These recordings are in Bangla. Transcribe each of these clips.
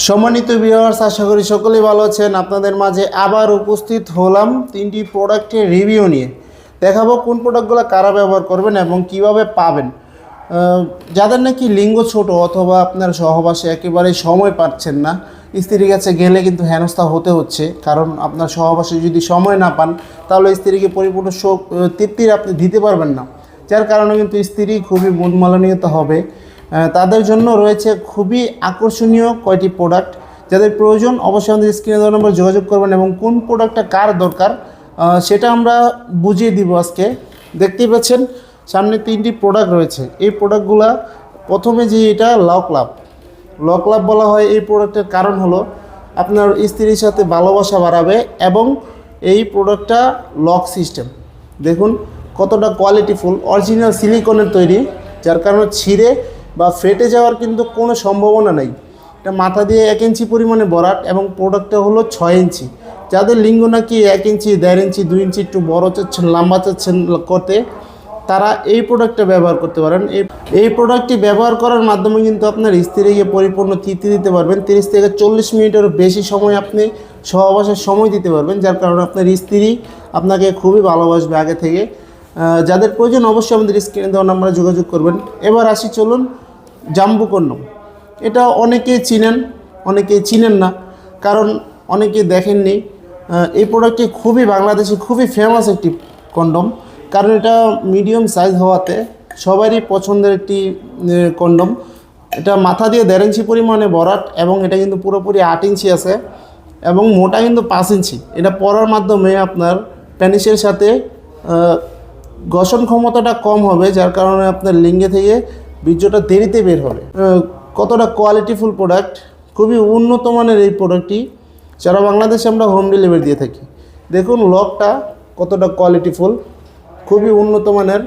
সম্মানিত ভিউয়ার্স, আশা করি সকলেই ভালো আছেন। আপনাদের মাঝে আবার উপস্থিত হলাম তিনটি প্রোডাক্টের রিভিউ নিয়ে। দেখাবো কোন প্রোডাক্টগুলো কারা ব্যবহার করবেন এবং কিভাবে পাবেন। যাদের নাকি লিঙ্গ ছোট অথবা আপনার সহবাসে একেবারে সময় পাচ্ছেন না, স্ত্রীর কাছে গেলে কিন্তু হেনস্থা হতে হচ্ছে। কারণ আপনার সহবাসে যদি সময় না পান তাহলে স্ত্রীকে পরিপূর্ণ তৃপ্তির আপনি দিতে পারবেন না, যার কারণে কিন্তু স্ত্রী খুবই মনমালিন্য হবে। তাদের জন্য রয়েছে খুবই আকর্ষণীয় কয়টি প্রোডাক্ট। যাদের প্রয়োজন অবশ্যই আমাদের স্ক্রিনে দেওয়া নম্বরে যোগাযোগ করবেন এবং কোন প্রোডাক্টটা কার দরকার সেটা আমরা বুঝিয়ে দিব আজকে। দেখতেই পাচ্ছেন সামনে তিনটি প্রোডাক্ট রয়েছে। এই প্রোডাক্টগুলো প্রথমে যে এটা লক লাভ বলা হয় এই প্রোডাক্টের কারণ হলো আপনার স্ত্রীর সাথে ভালোবাসা বাড়াবে এবং এই প্রোডাক্টটা লক সিস্টেম। দেখুন কতটা কোয়ালিটিফুল, অরিজিনাল সিলিকনের তৈরি, যার কারণে ছিঁড়ে বা ফেটে যাওয়ার কিন্তু কোনো সম্ভাবনা নেই। এটা মাথা দিয়ে 1 ইঞ্চি পরিমাণে ভরাট এবং প্রোডাক্টটা হলো 6 ইঞ্চি। যাদের লিঙ্গ নাকি 1 ইঞ্চি, 1.5 ইঞ্চি, 2 ইঞ্চি একটু বড় চাচ্ছেন, লম্বা চাচ্ছেন করতে, তারা এই প্রোডাক্টটা ব্যবহার করতে পারেন। এই প্রোডাক্টটি ব্যবহার করার মাধ্যমে কিন্তু আপনার স্ত্রীকে পরিপূর্ণ তৃপ্তি দিতে পারবেন। 30 থেকে 40 মিনিটেরও বেশি সময় আপনি সহবাসের সময় দিতে পারবেন, যার কারণে আপনার স্ত্রী আপনাকে খুবই ভালোবাসবে আগে থেকে। যাদের প্রয়োজন অবশ্যই আমাদের স্ক্রিনে দেওয়া নাম্বারে যোগাযোগ করবেন। এবার আসি, চলুন জাম্বু কন্ডম। এটা অনেকেই চিনেন, অনেকেই চিনেন না, কারণ অনেকেই দেখেননি। এই প্রোডাক্টটি বাংলাদেশে খুবই ফেমাস একটি কন্ডম, কারণ এটা মিডিয়াম সাইজ হওয়াতে সবারই পছন্দের একটি কন্ডম। এটা মাথা দিয়ে 1.5 ইঞ্চি পরিমাণে ভরাট এবং এটা কিন্তু পুরোপুরি 8 ইঞ্চি আছে এবং মোটা কিন্তু 5 ইঞ্চি। এটা পরার মাধ্যমে আপনার প্যানিসের সাথে ঘর্ষণ ক্ষমতাটা কম হবে, যার কারণে আপনার লিঙ্গে থেকে বীর্যটা দেরিতে বের হবে। কতটা কোয়ালিটিফুল প্রোডাক্ট, খুবই উন্নত মানের এই প্রোডাক্টটি, সারা বাংলাদেশে আমরা হোম ডেলিভারি দিয়ে থাকি। দেখুন লকটা কতটা কোয়ালিটিফুল, খুবই উন্নত মানের।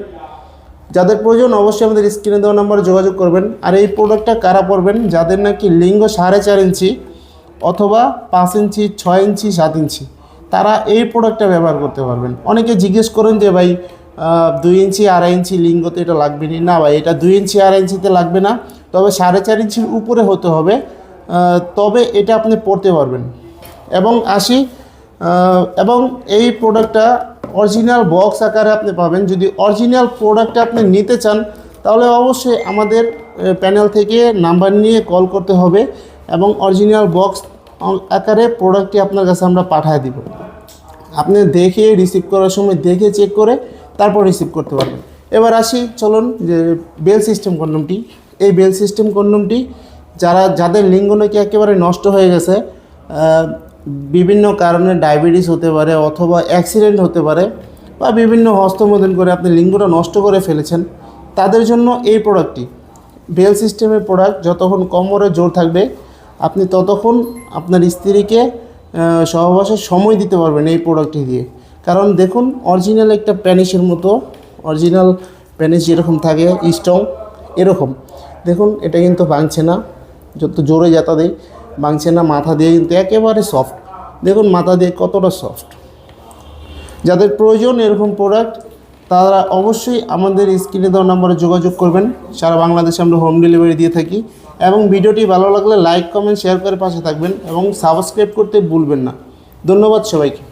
যাদের প্রয়োজন অবশ্যই আমাদের স্ক্রিনে দেওয়া নাম্বারে যোগাযোগ করবেন। আর এই প্রোডাক্টটা কারা পরবেন? যাদের নাকি লিঙ্গ 4.5 ইঞ্চি অথবা 5 ইঞ্চি, 6 ইঞ্চি, 7 ইঞ্চি, তারা এই প্রোডাক্টটা ব্যবহার করতে পারবেন। অনেকে জিজ্ঞেস করেন যে ভাই 2 ইঞ্চি 2.5 ইঞ্চি লিঙ্গতে এটা লাগবে না। ভাই, এটা 2 ইঞ্চি 2.5 ইঞ্চিতে লাগবে না, তবে 4.5 ইঞ্চির উপরে হতে হবে, তবে এটা আপনি পরতে পারবেন। এবং এই প্রোডাক্টটা অরিজিনাল বক্স আকারে আপনি পাবেন। যদি অরিজিনাল প্রোডাক্টটা আপনি নিতে চান তাহলে অবশ্যই আমাদের প্যানেল থেকে নাম্বার নিয়ে কল করতে হবে এবং অরিজিনাল বক্স আকারে প্রোডাক্টটি আপনার কাছে আমরা পাঠিয়ে দিব। আপনি দেখে রিসিভ করার সময় দেখে চেক করে তারপর রিসিভ করতে পারবেন। এবার আসি, চলুন যে বেল সিস্টেম কন্ডমটি। এই বেল সিস্টেম কন্ডমটি যাদের লিঙ্গ নাকি একেবারে নষ্ট হয়ে গেছে, বিভিন্ন কারণে ডায়াবেটিস হতে পারে অথবা অ্যাক্সিডেন্ট হতে পারে বা বিভিন্ন হস্তমোদন করে আপনি লিঙ্গটা নষ্ট করে ফেলেছেন, তাদের জন্য এই প্রোডাক্টটি বেল সিস্টেমের প্রোডাক্ট। যতক্ষণ কোমরে জোর থাকবে আপনি ততক্ষণ আপনার স্ত্রীকে সহবাসের সময় দিতে পারবেন এই প্রোডাক্টটি দিয়ে। কারণ দেখুন অরিজিনাল একটা প্যানিসের মতো, অরিজিনাল প্যানিস যেরকম থাকে স্ট্রং, এরকম দেখুন এটা কিন্তু ভাঙছে না, যত জোরে যাতা দেয় ভাঙছে না। মাথা দিয়ে কিন্তু একেবারে সফট, দেখুন মাথা দিয়ে কতটা সফট। যাদের প্রয়োজন এরকম প্রোডাক্ট তারা অবশ্যই আমাদের স্ক্রিনে দেওয়া নম্বরে যোগাযোগ করবেন। সারা বাংলাদেশে আমরা হোম ডেলিভারি দিয়ে থাকি। এবং ভিডিওটি ভালো লাগলে লাইক, কমেন্ট, শেয়ার করে পাশে থাকবেন এবং সাবস্ক্রাইব করতে ভুলবেন না। ধন্যবাদ সবাইকে।